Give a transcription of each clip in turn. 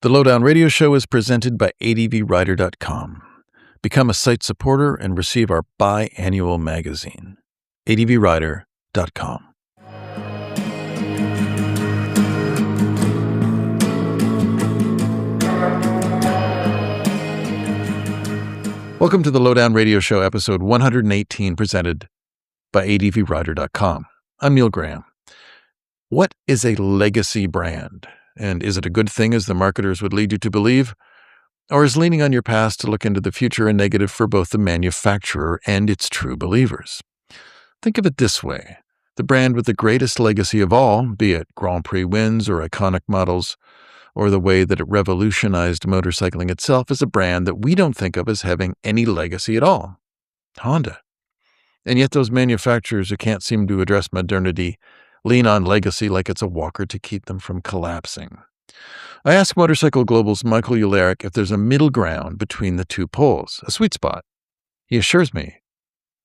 The Lowdown Radio Show is presented by advwriter.com. Become a site supporter and receive our biannual magazine. advwriter.com. Welcome to the Lowdown Radio Show, episode 118, presented by advwriter.com. I'm Neil Graham. What is a legacy brand? And is it a good thing, as the marketers would lead you to believe? Or is leaning on your past to look into the future a negative for both the manufacturer and its true believers? Think of it this way. The brand with the greatest legacy of all, be it Grand Prix wins or iconic models, or the way that it revolutionized motorcycling itself, is a brand that we don't think of as having any legacy at all. Honda. And yet those manufacturers who can't seem to address modernity lean on legacy like it's a walker to keep them from collapsing. I ask Motorcycle Global's Michael Uhlarik if there's a middle ground between the two poles, a sweet spot. He assures me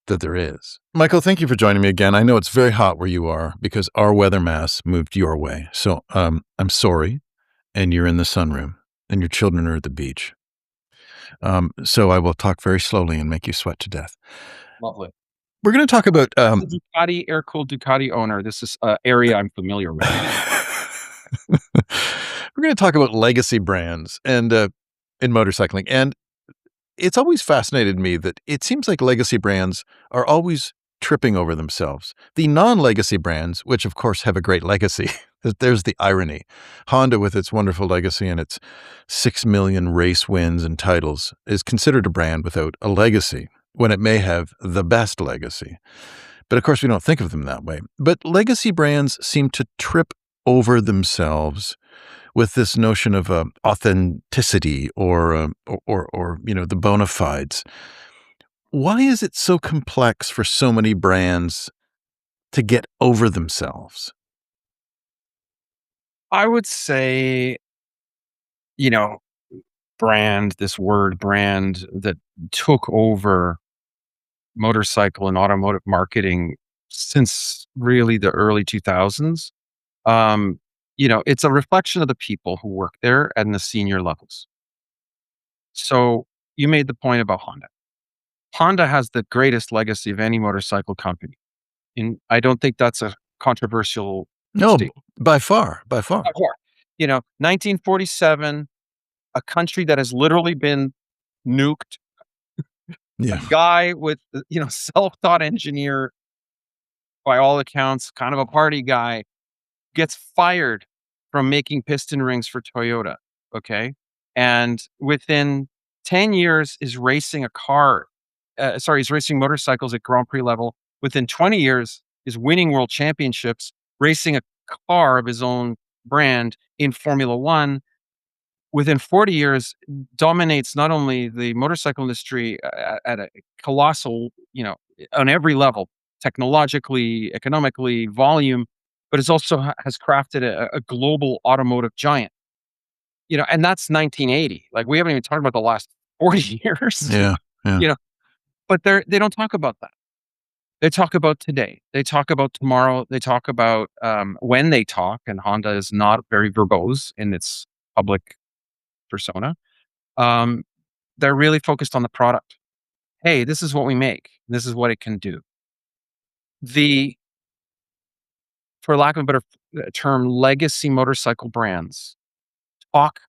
that there is. Michael, thank you for joining me again. I know it's very hot where you are because our weather mass moved your way. So I'm sorry, and you're in the sunroom, and your children are at the beach. So I will talk very slowly and make you sweat to death. Lovely. We're going to talk about The Ducati, air-cooled Ducati owner. This is an area I'm familiar with. We're going to talk about legacy brands and in motorcycling. And it's always fascinated me that it seems like legacy brands are always tripping over themselves. The non-legacy brands, which of course have a great legacy, there's the irony. Honda, with its wonderful legacy and its 6 million race wins and titles, is considered a brand without a legacy, when it may have the best legacy. But of course, we don't think of them that way. But legacy brands seem to trip over themselves with this notion of authenticity or the bona fides. Why is it so complex for so many brands to get over themselves? I would say, this word brand that took over motorcycle and automotive marketing since really the early 2000s. It's a reflection of the people who work there and the senior levels. So you made the point about Honda. Honda has the greatest legacy of any motorcycle company. And I don't think that's a controversial statement. By far. 1947, a country that has literally been nuked. Yeah. A guy with, self-taught engineer, by all accounts, kind of a party guy, gets fired from making piston rings for Toyota. Okay. And within 10 years is racing he's racing motorcycles at Grand Prix level. Within 20 years is winning world championships, racing a car of his own brand in Formula One. Within 40 years, dominates not only the motorcycle industry at a colossal, on every level, technologically, economically, volume, but has crafted a global automotive giant. And that's 1980. Like, we haven't even talked about the last 40 years. Yeah. But they don't talk about that. They talk about today. They talk about tomorrow. They talk about when they talk, and Honda is not very verbose in its public persona. They're really focused on the product. Hey, this is what we make. This is what it can do. For lack of a better term, legacy motorcycle brands talk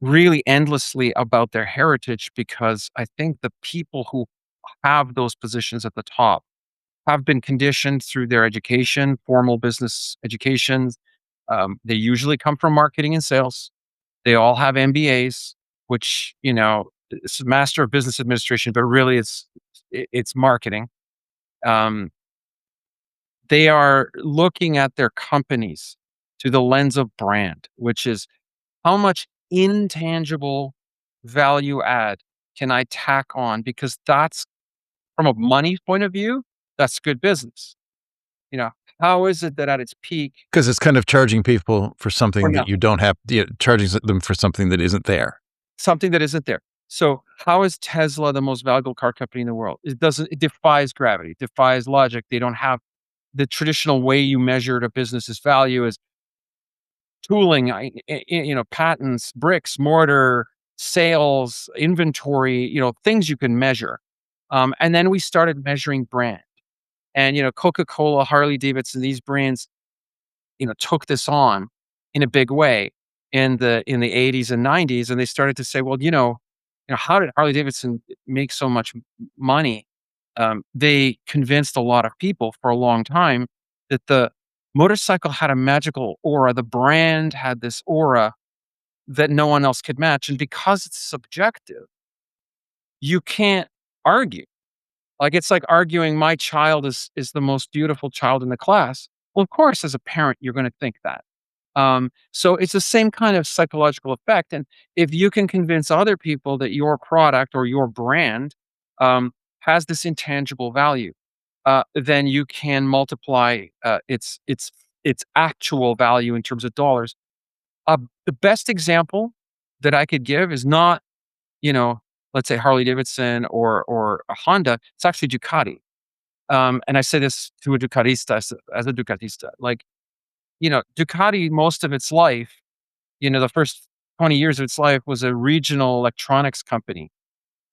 really endlessly about their heritage, because I think the people who have those positions at the top have been conditioned through their education, formal business education. They usually come from marketing and sales. They all have MBAs, which, it's Master of Business Administration, but really it's marketing. They are looking at their companies through the lens of brand, which is how much intangible value add can I tack on? Because that's, from a money point of view, that's good business. How is it that at its peak? Because it's kind of charging people for something that you don't have, charging them for something that isn't there. Something that isn't there. So how is Tesla the most valuable car company in the world? It defies gravity, defies logic. They don't have the traditional way you measure a business's value is tooling, patents, bricks, mortar, sales, inventory, things you can measure. And then we started measuring brand. And, Coca-Cola, Harley Davidson, these brands, took this on in a big way in the 80s and 90s, and they started to say, well, how did Harley Davidson make so much money? They convinced a lot of people for a long time that the motorcycle had a magical aura. The brand had this aura that no one else could match, and because it's subjective, you can't argue. Like, it's like arguing my child is the most beautiful child in the class. Well, of course, as a parent, you're gonna think that. So it's the same kind of psychological effect, and if you can convince other people that your product or your brand, has this intangible value, then you can multiply, its actual value in terms of dollars. The best example that I could give is not, you know, let's say Harley Davidson or a Honda, it's actually Ducati. And I say this to a Ducatista as a Ducatista. Like, Ducati, most of its life, the first 20 years of its life was a regional electronics company.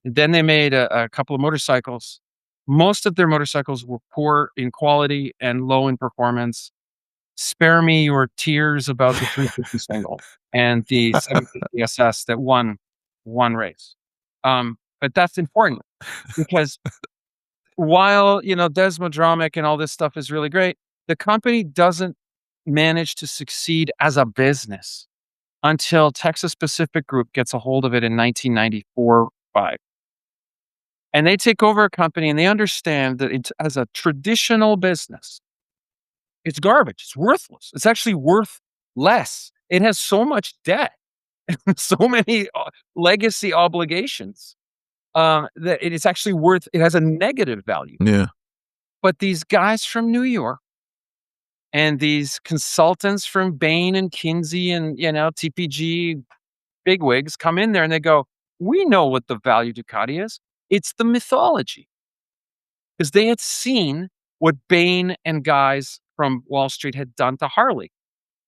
Then they made a couple of motorcycles. Most of their motorcycles were poor in quality and low in performance. Spare me your tears about the 350 single and the 750 SS that won one race. But that's important because while, Desmodromic and all this stuff is really great, the company doesn't manage to succeed as a business until Texas Pacific Group gets a hold of it in 1994, 5. And they take over a company and they understand that it's as a traditional business, it's garbage. It's worthless. It's actually worth less. It has so much debt, so many legacy obligations, that it is actually worth. It has a negative value. Yeah. But these guys from New York and these consultants from Bain and Kinsey and TPG bigwigs come in there and they go, "We know what the value Ducati is. It's the mythology." Because they had seen what Bain and guys from Wall Street had done to Harley.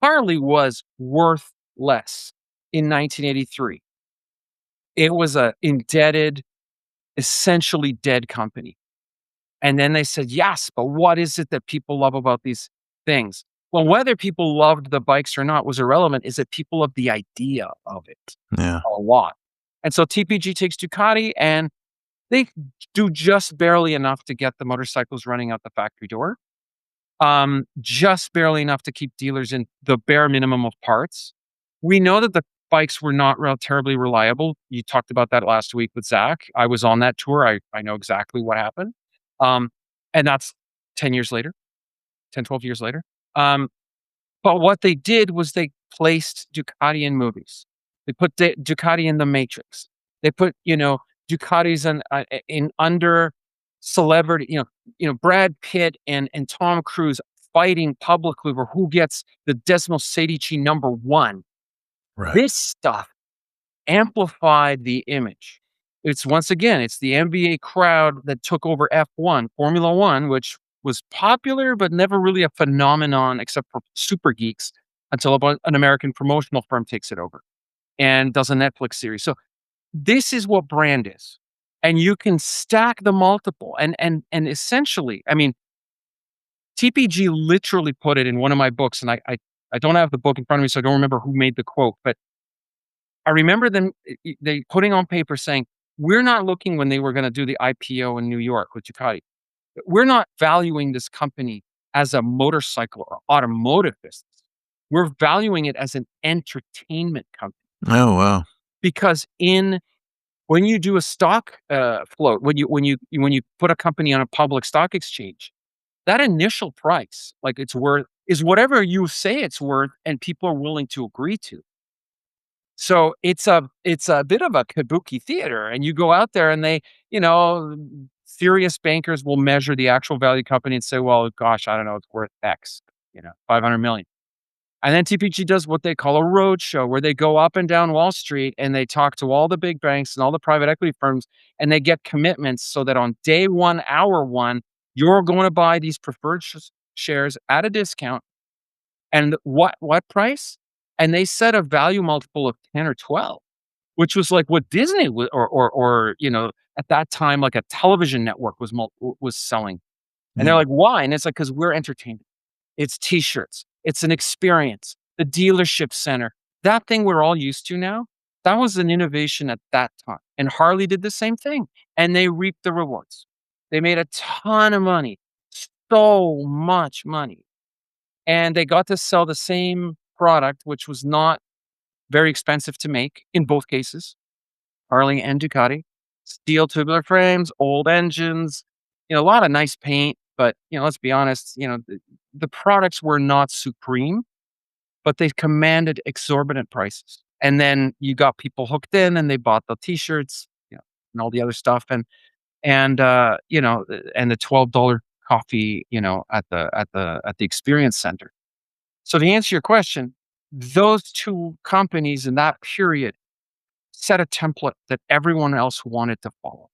Harley was worth less in 1983. It was a indebted, essentially dead company. And then they said, "Yes, but what is it that people love about these things?" Well, whether people loved the bikes or not was irrelevant, is that people love the idea of it Yeah. a lot. And so TPG takes Ducati and they do just barely enough to get the motorcycles running out the factory door. Just barely enough to keep dealers in the bare minimum of parts. We know that the bikes were not terribly reliable. You talked about that last week with Zach. I was on that tour. I know exactly what happened. Um, and that's 10 years later, 10, 12 years later. But what they did was they placed Ducati in movies. They put Ducati in The Matrix. They put, Ducatis in under celebrity, Brad Pitt and Tom Cruise fighting publicly over who gets the Desmo Sedici number one. Right. This stuff amplified the image. Once again, it's the NBA crowd that took over F1, Formula One, which was popular, but never really a phenomenon except for super geeks until an American promotional firm takes it over and does a Netflix series. So this is what brand is. And you can stack the multiple and essentially, I mean, TPG literally put it in one of my books, and I don't have the book in front of me, so I don't remember who made the quote, but I remember them they putting on paper saying, "We're not looking," when they were gonna do the IPO in New York with Ducati, "We're not valuing this company as a motorcycle or automotive business. We're valuing it as an entertainment company." Oh, wow. Because when you do a stock, float, when you put a company on a public stock exchange, that initial price, like it's worth, is whatever you say it's worth and people are willing to agree to. So it's a bit of a kabuki theater, and you go out there and they, serious bankers will measure the actual value company and say, "Well, gosh, I don't know, it's worth X, 500 million." And then TPG does what they call a road show, where they go up and down Wall Street and they talk to all the big banks and all the private equity firms, and they get commitments so that on day one, hour one, you're going to buy these preferred shares at a discount. And what price? and they set a value multiple of 10 or 12, which was like what Disney or at that time, like a television network was selling. And they're Mm. like, "Why?" And it's like, "'Cause we're entertainment. It's T-shirts. It's an experience. The dealership center." That thing we're all used to now, that was an innovation at that time, and Harley did the same thing, and they reaped the rewards. They made a ton of money, so much money, and they got to sell the same product, which was not very expensive to make in both cases, Harley and Ducati. Steel tubular frames, old engines, a lot of nice paint, but, let's be honest, the products were not supreme, but they commanded exorbitant prices. And then you got people hooked in and they bought the t-shirts, and all the other stuff and the $12 coffee, at the experience center. So to answer your question, those two companies in that period set a template that everyone else wanted to follow.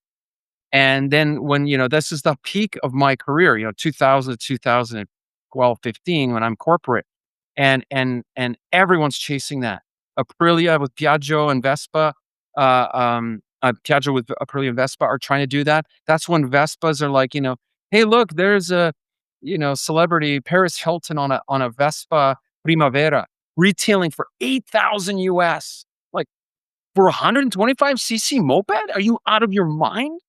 And then when, this is the peak of my career, 2000 to 2012, 15, when I'm corporate and everyone's chasing that. Aprilia with Piaggio and Vespa, Piaggio with Aprilia and Vespa are trying to do that. That's when Vespas are like, hey, look, there's a, celebrity Paris Hilton on a Vespa Primavera retailing for 8,000 US. Like for 125cc moped? Are you out of your mind?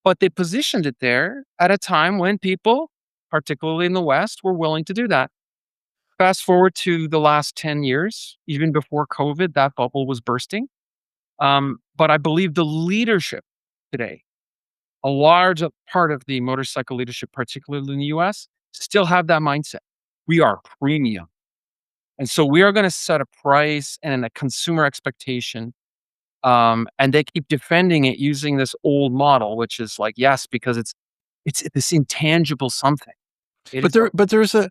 But they positioned it there at a time when people, particularly in the West, were willing to do that. Fast forward to the last 10 years, even before COVID, that bubble was bursting. But I believe the leadership today, a large part of the motorcycle leadership, particularly in the US, still have that mindset. We are premium. And so we are going to set a price and a consumer expectation. And they keep defending it using this old model, which is like, yes, because it's this intangible something. It But is a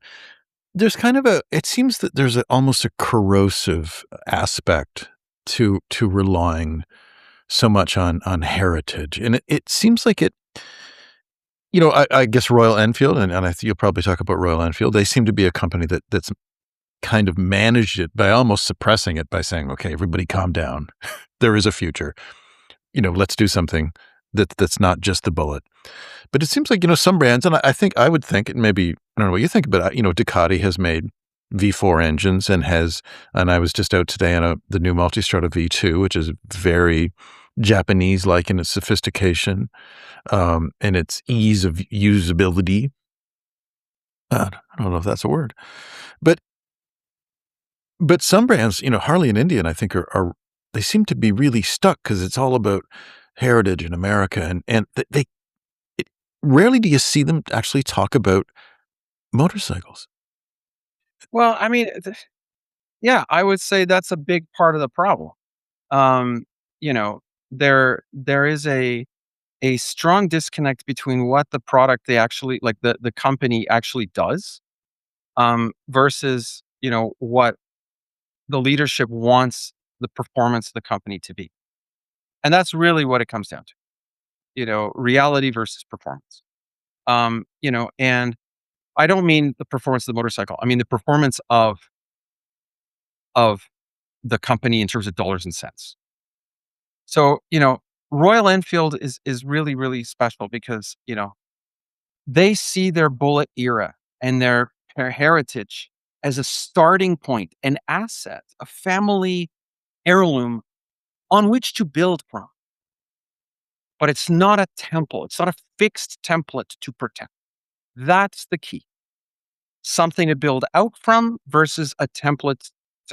there's kind of it seems that there's almost a corrosive aspect to relying so much on heritage, and it seems like I guess Royal Enfield, and I think you'll probably talk about Royal Enfield. They seem to be a company that's kind of managed it by almost suppressing it by saying, "Okay, everybody calm down. There is a future. Let's do something that's not just the bullet." But it seems like, some brands, and I think I would think, and maybe I don't know what you think, but Ducati has made V4 engines and I was just out today on the new Multistrada V2, which is very Japanese-like in its sophistication, and its ease of usability. I don't know if that's a word, but some brands, Harley and Indian, I think are they seem to be really stuck because it's all about heritage in America, and they it, rarely do you see them actually talk about motorcycles. well, I mean, yeah, I would say that's a big part of the problem. Um, you know, there is a strong disconnect between what the product they actually like the company actually does, versus, what the leadership wants the performance of the company to be. And that's really what it comes down to, reality versus performance. And I don't mean the performance of the motorcycle. I mean the performance of the company in terms of dollars and cents. So, Royal Enfield is really, really special because, they see their bullet era and their heritage as a starting point, an asset, a family heirloom on which to build from. But it's not a temple. It's not a fixed template to protect. That's the key. Something to build out from versus a template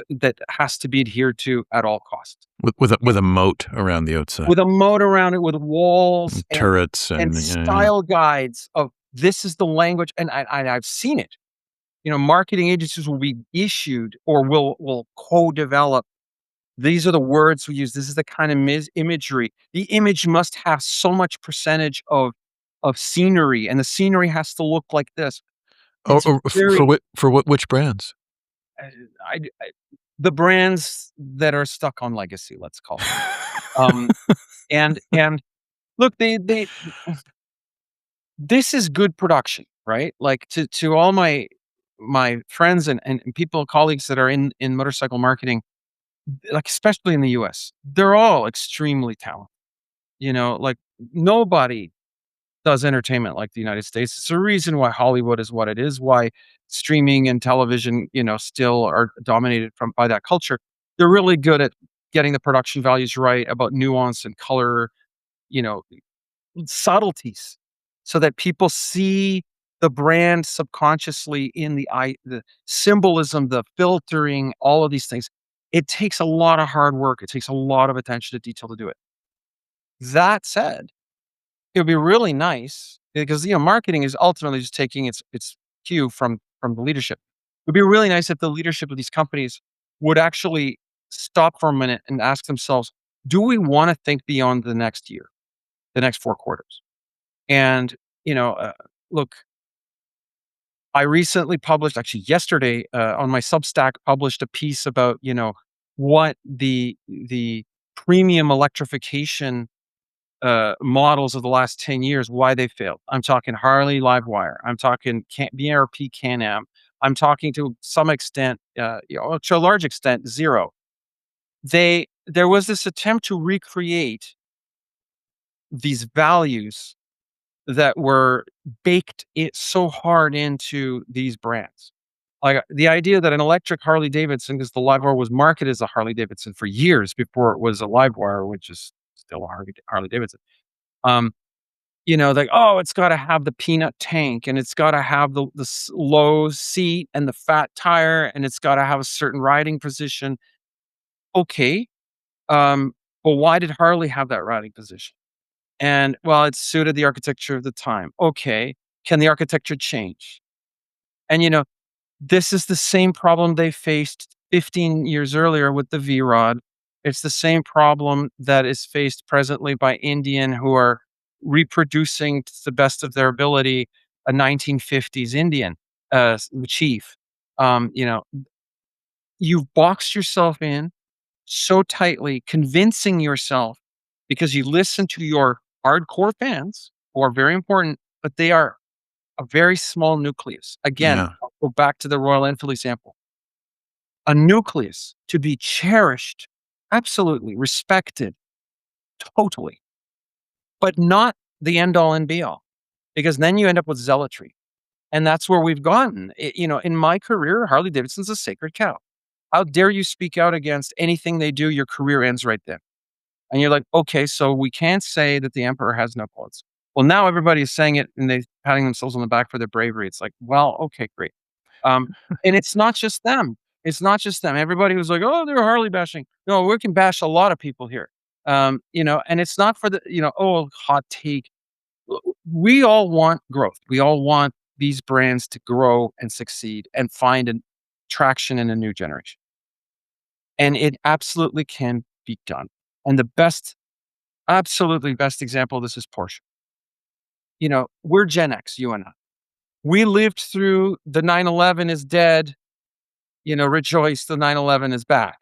that has to be adhered to at all costs. With a moat around the outside, With a moat around it, with walls and turrets, and and style guides of this is the language, and I've seen it. Marketing agencies will be issued or will co-develop. These are the words we use. This is the kind of imagery. The image must have so much percentage of scenery, and the scenery has to look like this. It's or very which brands? uh, I the brands that are stuck on legacy, let's call it. And look, they this is good production, right? Like to all my my friends and people, colleagues that are in motorcycle marketing, like especially in the US, they're all extremely talented. Like nobody does entertainment like the United States. It's a reason why Hollywood is what it is, why streaming and television, still are dominated by that culture. They're really good at getting the production values right about nuance and color, you know, subtleties so that people see the brand subconsciously in the symbolism, the filtering, all of these things. It takes a lot of hard work. It takes a lot of attention to detail to do it. That said, it would be really nice because, marketing is ultimately just taking its cue from the leadership. It would be really nice if the leadership of these companies would actually stop for a minute and ask themselves, do we want to think beyond the next year, the next 4 quarters? And, you know, uh, look, I recently published, actually yesterday, on my Substack, published a piece about, what the premium electrification models of the last 10 years, why they failed. I'm talking Harley Livewire. I'm talking BRP Can-Am. I'm talking to some extent, to a large extent, Zero. There was this attempt to recreate these values that were baked it so hard into these brands. Like the idea that an electric Harley Davidson, because the Livewire was marketed as a Harley Davidson for years before it was a Livewire, which is still a Harley Davidson. Um, like, oh, it's got to have the peanut tank, and it's got to have the low seat and the fat tire, and it's got to have a certain riding position. Okay, but why did Harley have that riding position? And well, it suited the architecture of the time. Okay, can the architecture change? And this is the same problem they faced 15 years earlier with the V-Rod. It's the same problem that is faced presently by Indian who are reproducing to the best of their ability a 1950s Indian chief. Um, you know, you've boxed yourself in so tightly, convincing yourself because you listen to your hardcore fans who are very important, but they are a very small nucleus. Again, Yeah. I'll go back to the Royal Enfield example. A nucleus to be cherished, absolutely respected, totally, but not the end all and be all, because then you end up with zealotry. And that's where we've gotten. In my career, Harley Davidson's a sacred cow. How dare you speak out against anything they do? Your career ends right then. And you're like, okay, so we can't say that the emperor has no clothes. Well, now everybody is saying it and they patting themselves on the back for their bravery. It's like, well, okay, great. Um, and it's not just them. It's not just them. Everybody was like, oh, they're Harley bashing. No, we can bash a lot of people here. And it's not for the, oh, hot take. We all want growth. We all want these brands to grow and succeed and find traction in a new generation. And it absolutely can be done. And the absolutely best example of this is Porsche. We're Gen X, you and I. We lived through the 9/11 is dead, rejoice, the 9/11 is back.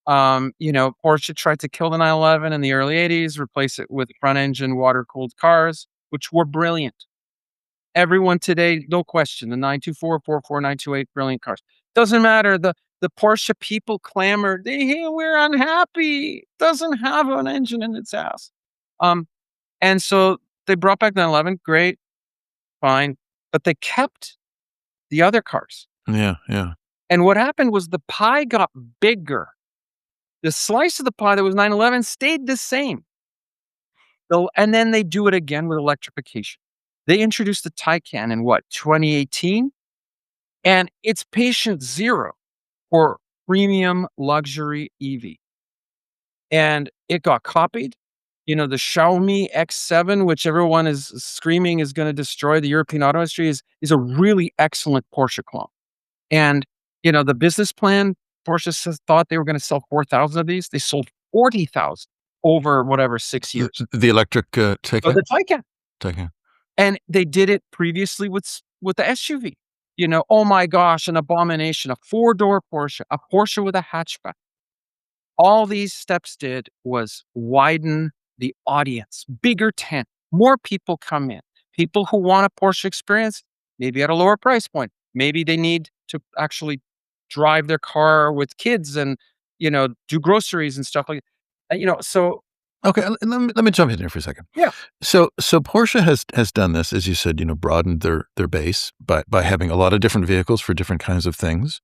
Porsche tried to kill the 911 in the early 80s, replace it with front engine water cooled cars, which were brilliant. Everyone today, no question, the 924, 928, brilliant cars. Doesn't matter. The Porsche people clamored, "Hey, we're unhappy. Doesn't have an engine in its ass." Um, and so they brought back 911. Great, fine, but they kept the other cars. Yeah. Yeah. And what happened was the pie got bigger. The slice of the pie that was 911 stayed the same. And then they do it again with electrification. They introduced the Taycan in what, 2018? And it's patient zero for premium luxury EV. And it got copied. The Xiaomi X7, which everyone is screaming is going to destroy the European auto industry, is a really excellent Porsche clone. And, the business plan, Porsche thought they were going to sell 4,000 of these. They sold 40,000 over whatever, 6 years. The electric Oh, Taycan? the Taycan. Taycan. And they did it previously with the SUV. Oh my gosh, an abomination, a 4-door Porsche, a Porsche with a hatchback. All these steps did was widen the audience, bigger tent, more people come in. People who want a Porsche experience, maybe at a lower price point. Maybe they need to actually drive their car with kids and, do groceries and stuff like so Okay, let me jump in here for a second. yeah, So Porsche has done this, as you said, broadened their base by having a lot of different vehicles for different kinds of things,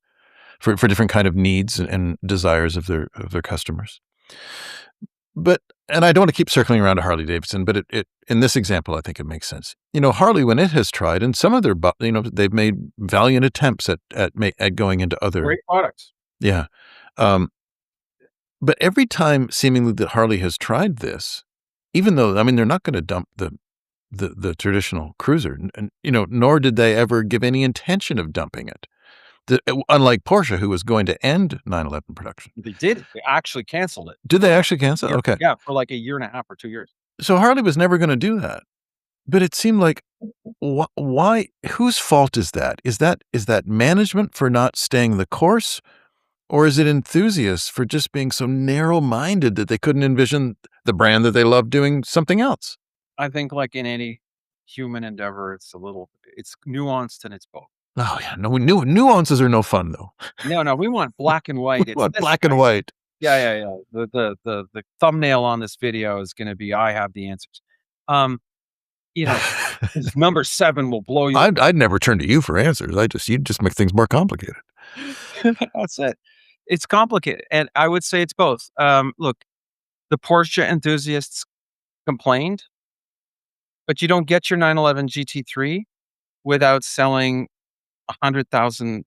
for different kind of needs and desires of their customers. But and I don't want to keep circling around to Harley Davidson, but it in this example, I think it makes sense. Harley, when it has tried, and some of they've made valiant attempts at going into other, great products. yeah. Um, but every time seemingly that Harley has tried this, even though, I mean, they're not going to dump the traditional cruiser, and nor did they ever give any intention of dumping it. Unlike Porsche, who was going to end 911 production. They did. They actually canceled it. Did they actually cancel? Okay. Yeah, for like a year and a half or 2 years. So Harley was never going to do that. But it seemed like, why? Whose fault is that? Is that management for not staying the course, or is it enthusiasts for just being so narrow-minded that they couldn't envision the brand that they love doing something else? I think like in any human endeavor, it's nuanced and it's both. Oh yeah, no nuances are no fun though. No, we want black and white. We It's want this black and guy. white. Yeah. The thumbnail on this video is gonna be, "I have the answers." Um, you know, number 7 will blow you. I'd never turn to you for answers. You just make things more complicated. That's it. It's complicated, and I would say it's both. Look, the Porsche enthusiasts complained, but you don't get your 911 GT3 without selling 100,000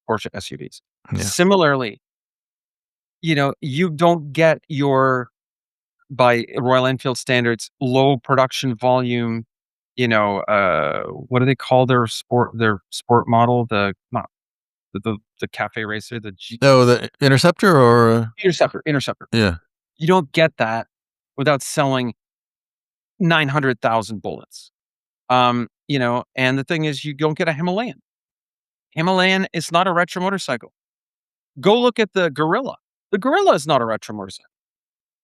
Porsche SUVs. Yeah. Similarly, you don't get by Royal Enfield standards, low production volume, what do they call their sport model? Not the cafe racer, the G Oh, the Interceptor or Interceptor. yeah. You don't get that without selling 900,000 bullets. And the thing is you don't get a Himalayan. Himalayan is not a retro motorcycle. Go look at the Gorilla. The Gorilla is not a retro motorcycle.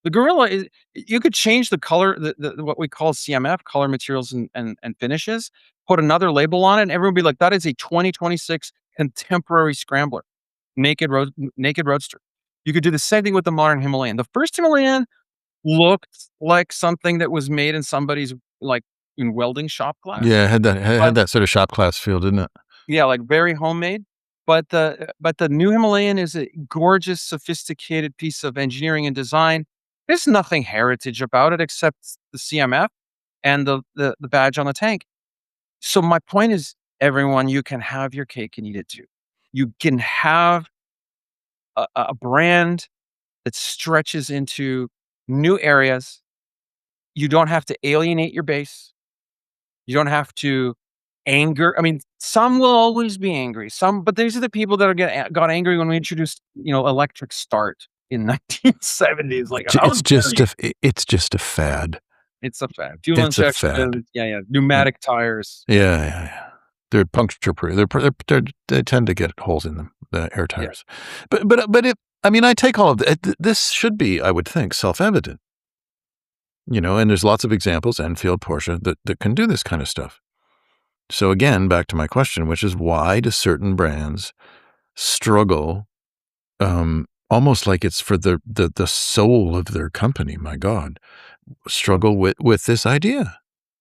The Gorilla is you could change the color, the what we call CMF, color materials and finishes, put another label on it, and everyone would be like, "That is a 2026 contemporary scrambler, naked roadster." You could do the same thing with the modern Himalayan. The first Himalayan looked like something that was made in somebody's, like, in welding shop class. Yeah, it had that But sort of shop class feel, didn't it? yeah, like, very homemade. But the new Himalayan is a gorgeous, sophisticated piece of engineering and design. There's nothing heritage about it except the CMF and the badge on the tank. So my point is, everyone, you can have your cake and eat it too. You can have a brand that stretches into new areas. You don't have to alienate your base. You don't have to anger. I mean, some will always be angry. But these are the people that got angry when we introduced, electric start in 1970s. Like, how It's dare just you? it's just a fad. It's a fad. Fuel It's a fad. injection, yeah, Yeah. pneumatic tires. Yeah. They're puncture proof. They tend to get holes in them, the air Yeah. tires. But I mean, I take all of that. This should be, I would think, self-evident. And there's lots of examples, Enfield, Porsche, that can do this kind of stuff. So again, back to my question, which is why do certain brands struggle, almost like it's for the soul of their company, my God, struggle with this idea?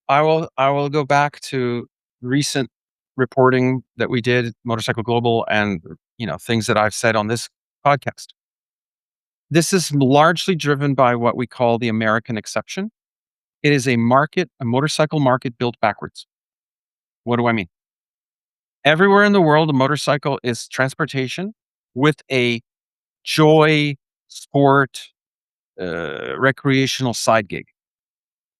I will go back to recent reporting that we did, Motorcycle Global, and, things that I've said on this podcast. This is largely driven by what we call the American exception. It is a motorcycle market built backwards. What do I mean? Everywhere in the world, a motorcycle is transportation with a joy, sport, recreational side gig.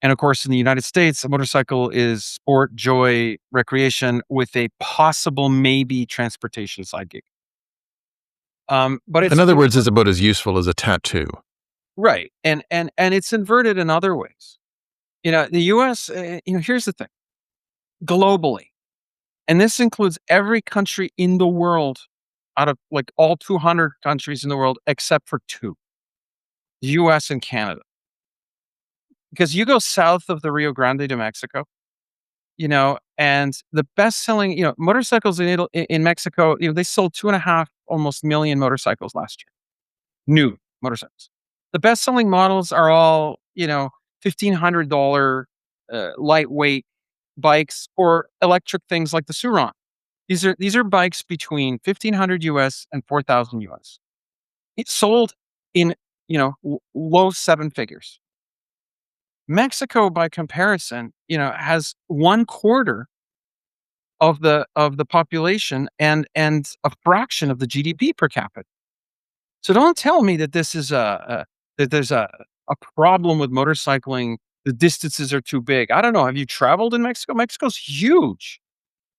And of course, in the United States, a motorcycle is sport, joy, recreation with a possible maybe transportation side gig. But In it's other words, it's about as useful as a tattoo. right, and it's inverted in other ways. The U.S. Here's the thing: globally, and this includes every country in the world, out of like all 200 countries in the world, except for 2, the U.S. and Canada. Because you go south of the Rio Grande de Mexico, and the best-selling, motorcycles in Mexico, they sold 2.5 almost million motorcycles last year, new motorcycles. The best-selling models are all, $1,500 lightweight bikes or electric things like the Suron. These are bikes between 1,500 US and 4,000 US. It's sold in, low seven figures. Mexico, by comparison, has one quarter of the population and a fraction of the GDP per capita. So don't tell me that this is that there's a problem with motorcycling. The distances are too big. I don't know. Have you traveled in Mexico? Mexico's huge.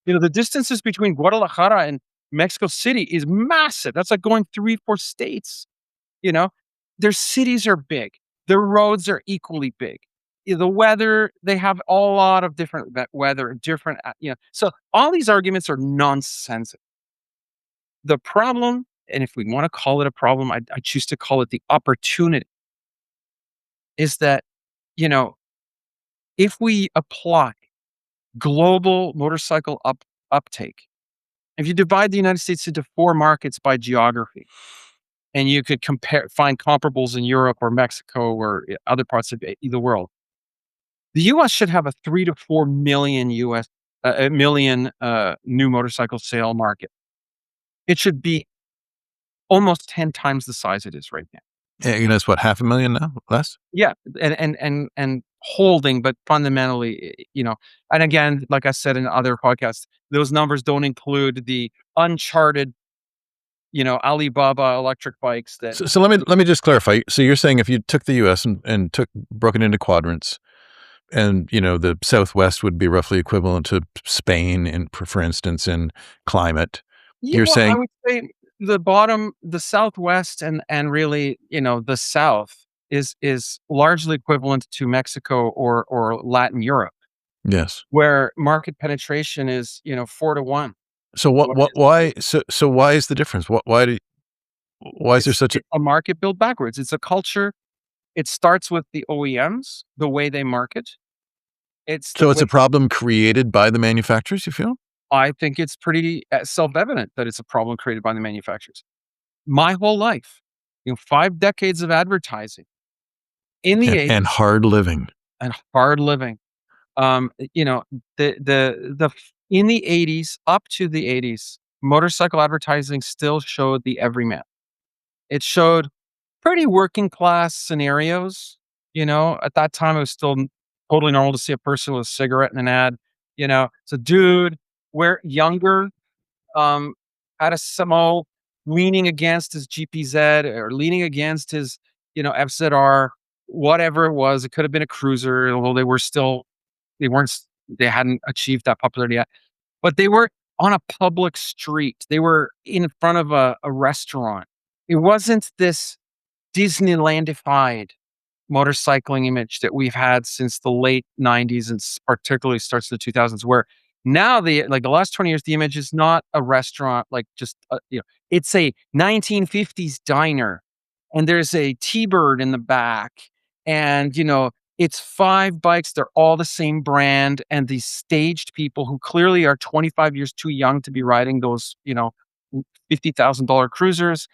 The distances between Guadalajara and Mexico City is massive. That's like going 3, 4 states. You know, their cities are big. Their roads are equally big. The weather, they have a lot of different weather, different, so all these arguments are nonsense. The problem, and if we want to call it a problem, I choose to call it the opportunity, is that, you know, if we apply global motorcycle uptake, if you divide the United States into 4 markets by geography, and you could find comparables in Europe or Mexico or other parts of the world, the US should have a 3 to 4 million a million new motorcycle sale market. It should be almost 10 times the size it is right now. It's what, 500,000 now? Less? Yeah, and holding, but fundamentally, and again, like I said in other podcasts, those numbers don't include the uncharted, Alibaba electric bikes that. So let me just clarify. So you're saying if you took the US and broke it into quadrants, and the Southwest would be roughly equivalent to Spain, for instance, in climate. Yeah, You're well, I saying would say the Southwest and really, the South is largely equivalent to Mexico or Latin Europe, yes. where market penetration is, 4 to 1. So What is why is the difference? Why is there such a it's a market built backwards. It's a culture. It starts with the OEMs, the way they market. It's the so it's way a problem created by the manufacturers, you feel? I think it's pretty self-evident that it's a problem created by the manufacturers. My whole life, 5 decades of advertising in the And 80s hard living. and hard living. The in the 80s, up to the 80s, motorcycle advertising still showed the everyman. It showed pretty working class scenarios. At that time, it was still totally normal to see a person with a cigarette in an ad. It's a dude, younger, um, had a Samo, leaning against his GPZ or leaning against his, FZR, whatever it was. It could have been a cruiser, although they weren't, they hadn't achieved that popularity yet. But they were on a public street. They were in front of a restaurant. It wasn't this Disneylandified motorcycling image that we've had since the late 90s and particularly starts in the 2000s, where now the last 20 years, the image is not a restaurant, like just, it's a 1950s diner and there's a T-Bird in the back and, it's 5 bikes. They're all the same brand. And these staged people who clearly are 25 years too young to be riding those, $50,000 cruisers,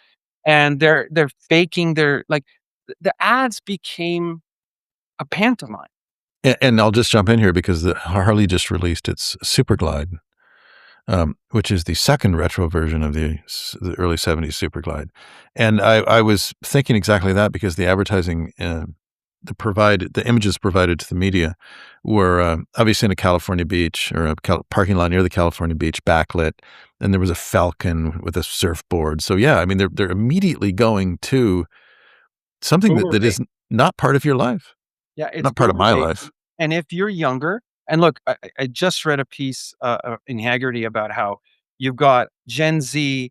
and they're faking their, like, the ads became a pantomime. And I'll just jump in here because the Harley just released its Super Glide, which is the second retro version of the early '70s Super Glide. And I was thinking exactly that because the advertising, the images provided to the media were obviously in a California beach or a parking lot near the California beach, backlit, and there was a falcon with a surfboard. So yeah, I mean they're immediately going to something that Overbait. is not part of your life, Yeah, it's not part of my overbait. life. And if you're younger, and look, I just read a piece in Haggerty about how you've got Gen Z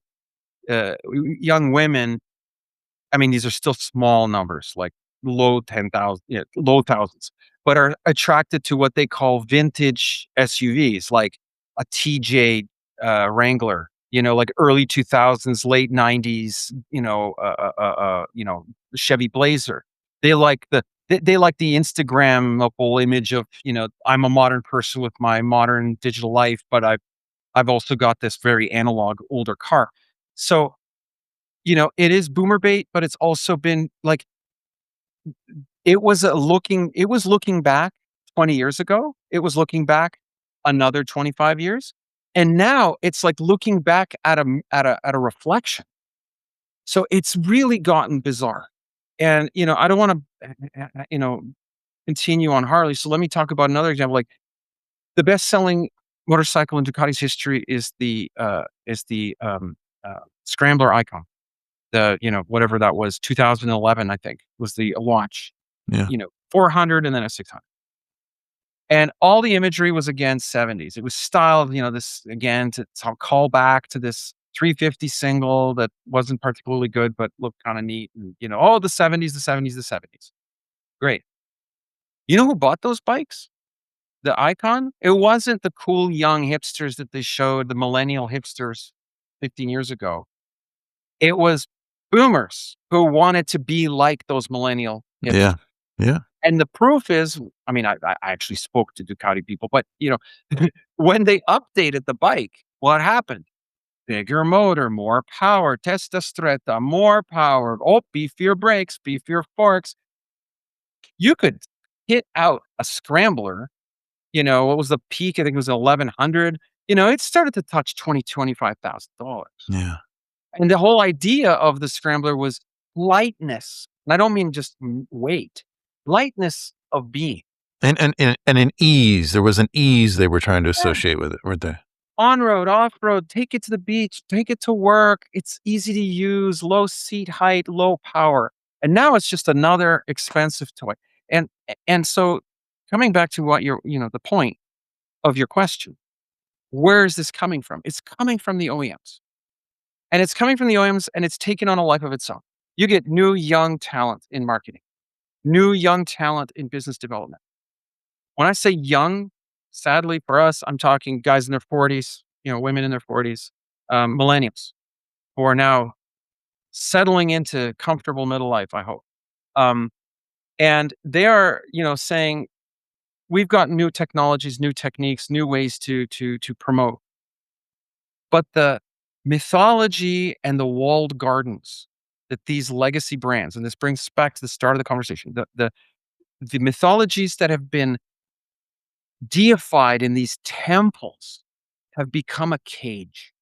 young women. I mean, these are still small numbers, like low 10,000, low thousands, but are attracted to what they call vintage SUVs, like a TJ Wrangler, like early 2000s, late 90s, Chevy Blazer. They like they like the Instagrammable image of, I'm a modern person with my modern digital life, but I've also got this very analog older car. So, it is boomer bait, but it's also been like it was looking back 20 years ago. It was looking back another 25 years. And now it's like looking back at a reflection. So it's really gotten bizarre. And, I don't want to, continue on Harley. So let me talk about another example. Like the best selling motorcycle in Ducati's history is the Scrambler Icon. Whatever that was, 2011, I think was the launch, Yeah. 400 and then a 600. And all the imagery was again 70s. It was styled, this again to call back to this 350 single that wasn't particularly good, but looked kind of neat. And, the 70s, the 70s, the 70s. Great. You know who bought those bikes? The Icon? It wasn't the cool young hipsters that they showed, the millennial hipsters 15 years ago. It was boomers who wanted to be like those millennial hipsters. Yeah. Yeah. And the proof is, I mean, I actually spoke to Ducati people, but, when they updated the bike, what happened? Bigger motor, more power, testa stretta, more power. Oh, beefier brakes, beefier forks. You could hit out a scrambler. What was the peak? I think it was 1,100. It started to touch $25,000. Yeah. And the whole idea of the scrambler was lightness. And I don't mean just weight, lightness of being. And an ease. There was an ease they were trying to associate with it, weren't they? On road, off road, take it to the beach, take it to work. It's easy to use, low seat height, low power. And now it's just another expensive toy. And so coming back to what the point of your question, where is this coming from? It's coming from the OEMs. And it's coming from the OEMs and it's taken on a life of its own. You get new young talent in marketing, new young talent in business development. When I say young, sadly for us, I'm talking guys in their 40s, women in their 40s, millennials who are now settling into comfortable middle life, I hope. Um, and they are, saying, we've got new technologies, new techniques, new ways to promote. But the mythology and the walled gardens that these legacy brands, and this brings us back to the start of the conversation, the mythologies that have been deified in these temples have become a cage.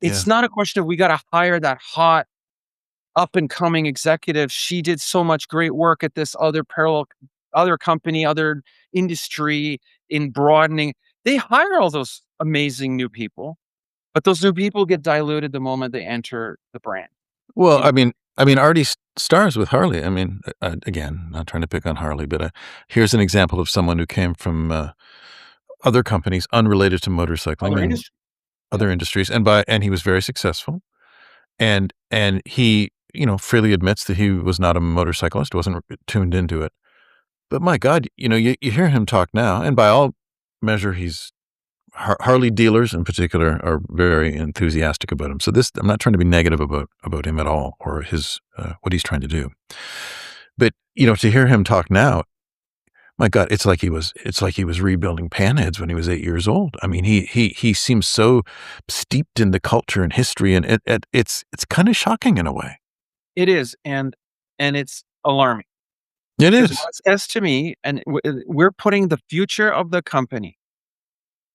Yeah. It's not a question of we gotta hire that hot up and coming executive. She did so much great work at this other company, other industry in broadening. They hire all those amazing new people, but those new people get diluted the moment they enter the brand. Well, You know, Artie stars with Harley. Again, not trying to pick on Harley, but here's an example of someone who came from other companies unrelated to motorcycling other and industry. Yeah. other industries, and he was very successful. And he, freely admits that he was not a motorcyclist, wasn't tuned into it. But my God, you hear him talk now, and by all measure, he's Harley dealers in particular are very enthusiastic about him. So I'm not trying to be negative about him at all or his what he's trying to do. But to hear him talk now, my God, it's like he was rebuilding panheads when he was 8 years old. I mean, he seems so steeped in the culture and history, and it's kind of shocking in a way. It is, and it's alarming It because is. what it says to me, and we're putting the future of the company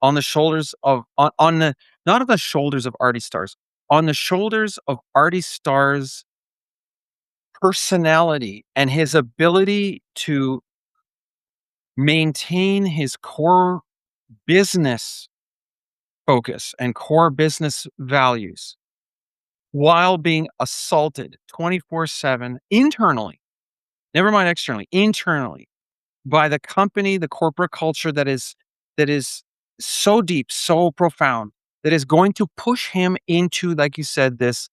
on the shoulders of on the not on the shoulders of Artie Starr's, on the shoulders of Artie Starr's personality and his ability to maintain his core business focus and core business values while being assaulted 24/7 internally, never mind externally, internally by the company, the corporate culture that is so deep, so profound, that is going to push him into, like you said, this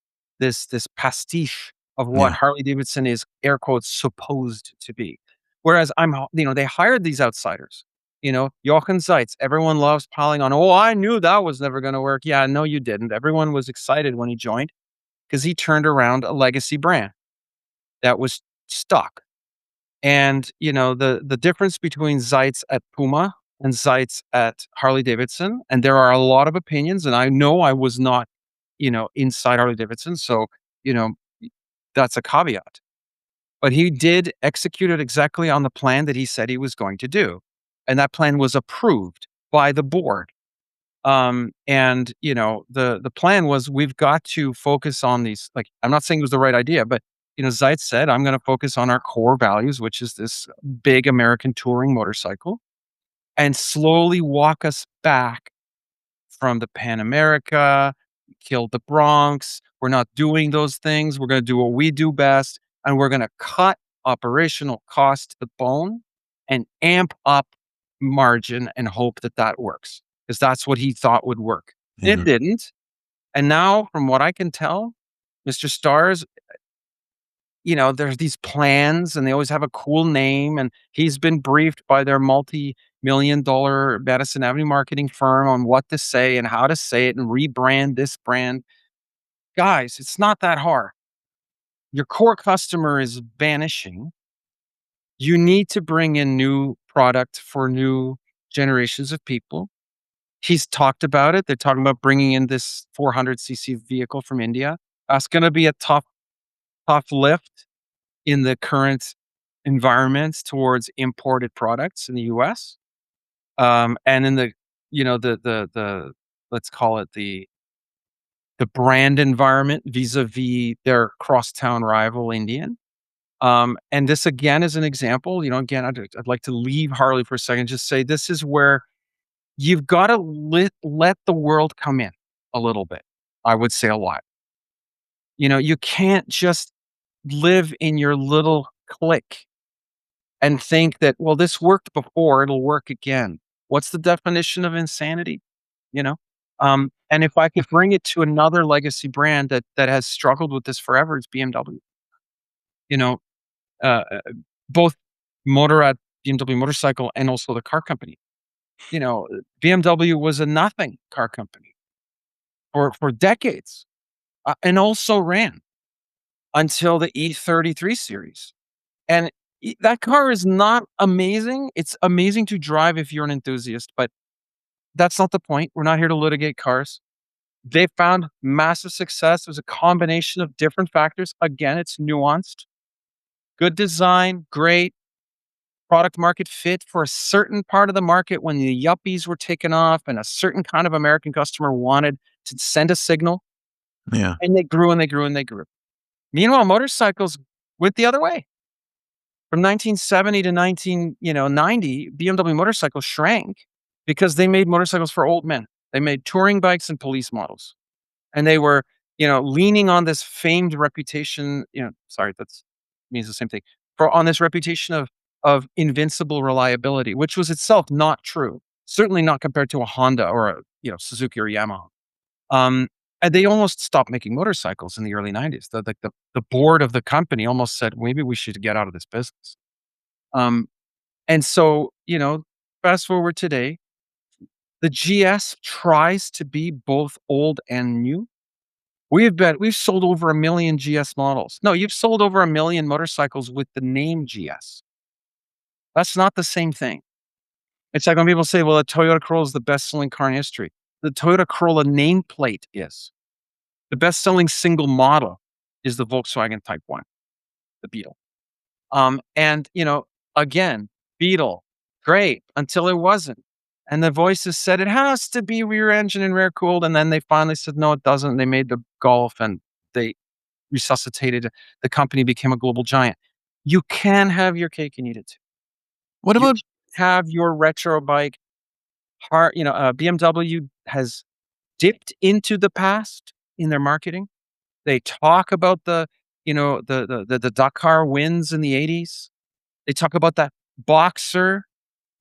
pastiche of what Yeah. Harley Davidson is, air quotes, supposed to be. Whereas they hired these outsiders. Jochen Zeitz, everyone loves piling on. Oh, I knew that was never going to work. Yeah, no, you didn't. Everyone was excited when he joined because he turned around a legacy brand that was stuck. And, the difference between Zeitz at Puma and Zeitz at Harley Davidson, and there are a lot of opinions, and I know I was not, inside Harley Davidson, so, you know, that's a caveat. But he did execute it exactly on the plan that he said he was going to do, and that plan was approved by the board. And, the plan was we've got to focus on these, like, I'm not saying it was the right idea, but, Zeitz said, "I'm gonna focus on our core values, which is this big American touring motorcycle, and slowly walk us back from the Pan America, killed the Bronx. We're not doing those things. We're gonna do what we do best, and we're gonna cut operational costs to the bone and amp up margin and hope that that works, because that's what he thought would work. It Yeah. didn't, and now from what I can tell, Mr. Stars, there's these plans and they always have a cool name, and he's been briefed by their multi-million dollar Madison Avenue marketing firm on what to say and how to say it and rebrand this brand. Guys, it's not that hard. Your core customer is vanishing. You need to bring in new product for new generations of people. He's talked about it. They're talking about bringing in this 400cc vehicle from India. That's going to be a tough lift in the current environments towards imported products in the US. And in the, the let's call it the brand environment vis-a-vis their crosstown rival Indian. And this again is an example, again, I'd like to leave Harley for a second, just say this is where you've got to let the world come in a little bit. I would say a lot. You can't just live in your little clique and think that, well, this worked before, it'll work again. What's the definition of insanity? You know? And if I could bring it to another legacy brand that has struggled with this forever, it's BMW. You know, uh, uh, both Motorrad, BMW motorcycle, and also the car company. You know, BMW was a nothing car company for decades, and also ran until the E33 series. And that car is not amazing. It's amazing to drive if you're an enthusiast, but that's not the point. We're not here to litigate cars. They found massive success. It was a combination of different factors. Again, it's nuanced. Good design, great product market fit for a certain part of the market when the yuppies were taken off and a certain kind of American customer wanted to send a signal, Yeah. and they grew and they grew and they grew. Meanwhile, motorcycles went the other way. From 1970 to 90, BMW motorcycles shrank because they made motorcycles for old men. They made touring bikes and police models. And they were, leaning on this famed reputation, sorry, that's means the same thing. On this reputation of invincible reliability, which was itself not true. Certainly not compared to a Honda or a, Suzuki or Yamaha. Um, and they almost stopped making motorcycles in the early 90s. The board of the company almost said, maybe we should get out of this business. Um, and so, fast forward today, the GS tries to be both old and new. We've sold over 1,000,000 GS models. No, you've sold over 1,000,000 motorcycles with the name GS. That's not the same thing. It's like when people say, well, the Toyota Corolla is the best-selling car in history. The Toyota Corolla nameplate is. The best-selling single model is the Volkswagen Type 1, the Beetle. And, again, Beetle, great, until it wasn't. And the voices said it has to be rear engine and rear cooled. And then they finally said, no, it doesn't. They made the Golf and they resuscitated. The company became a global giant. You can have your cake and eat it too. What You about can have your retro bike. BMW has dipped into the past in their marketing. They talk about the Dakar wins in the 80s. They talk about that Boxer,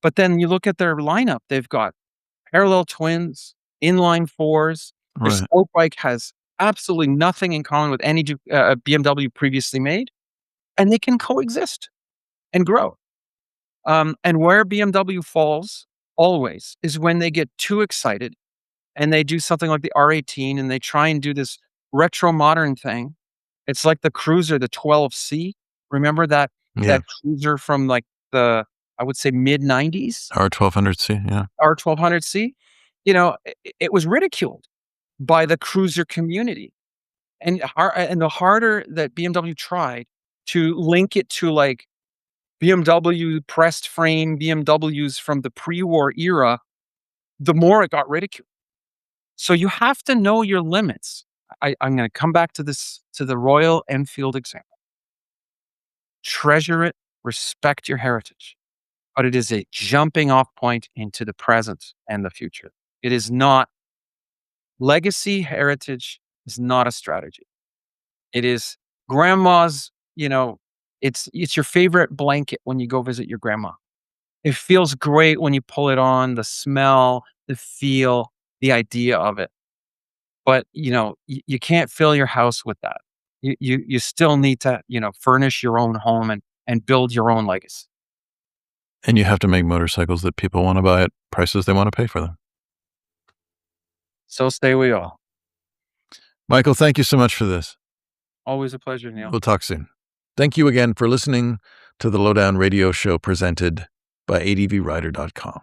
but then you look at their lineup, they've got parallel twins, inline fours. Their right? sport bike has absolutely nothing in common with any BMW previously made, and they can coexist and grow. And where BMW falls always is when they get too excited and they do something like the R18 and they try and do this retro modern thing. It's like the Cruiser, the 12C. Remember that Yeah. that cruiser from, like, I would say, mid-90s, R1200C, yeah. R1200C, it was ridiculed by the cruiser community, and the harder that BMW tried to link it to, like, BMW pressed frame BMWs from the pre-war era, the more it got ridiculed. So you have to know your limits. I'm gonna come back to this, to the Royal Enfield example. Treasure it, respect your heritage, but it is a jumping off point into the present and the future. It is not legacy heritage is not a strategy. It is grandma's, it's your favorite blanket when you go visit your grandma. It feels great when you pull it on, the smell, the feel, the idea of it. But, you can't fill your house with that. You still need to, furnish your own home and build your own legacy. And you have to make motorcycles that people wanna buy at prices they wanna pay for them. So stay we all. Michael, thank you so much for this. Always a pleasure, Neil. We'll talk soon. Thank you again for listening to the Lowdown Radio Show presented by advrider.com.